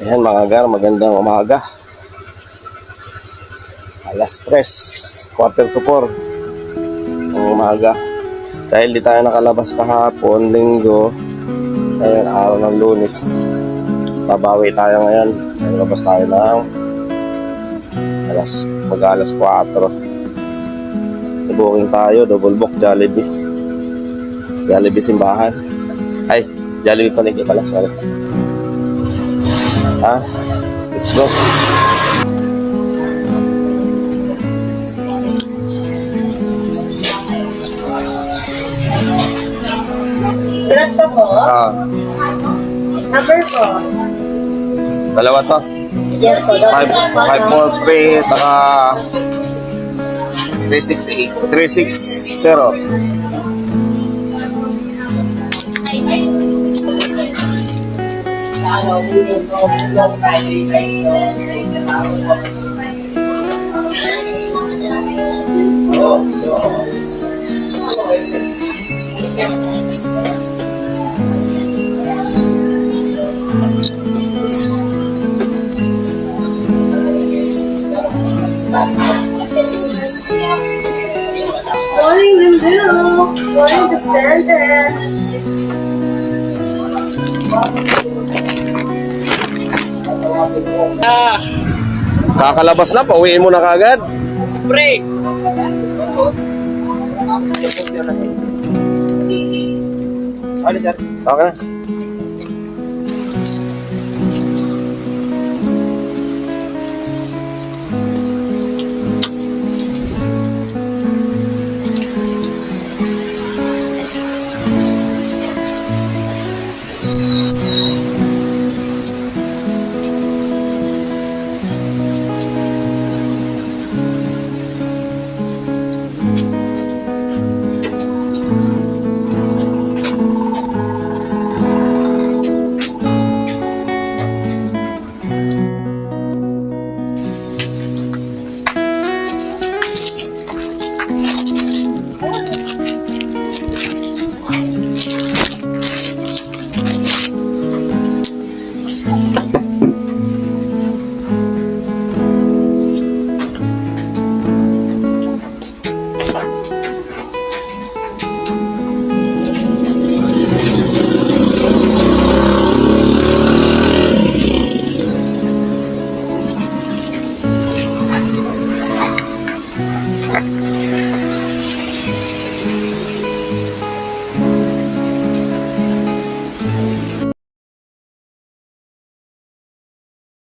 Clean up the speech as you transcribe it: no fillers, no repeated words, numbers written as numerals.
Ayan mga gar, magandang umaga. Alas 3, quarter to 4 ang umaga. Dahil di tayo nakalabas kahapon, linggo, ngayon araw ng Lunes. Babawi tayo ngayon. Nalabas tayo ng mag-alas 4. Booking tayo, double book Jollibee. Jollibee simbahan. Ay, Jollibee Paniki pala, sorry. Ha? Let's go. Ilan pa po? Number po? Dalawa to. Yes po. 543, taka 360. Morning, Lindu. Morning, Descendant. Kakalabas na, pauwiin mo na kagad. Break! Ano sir? Okay na.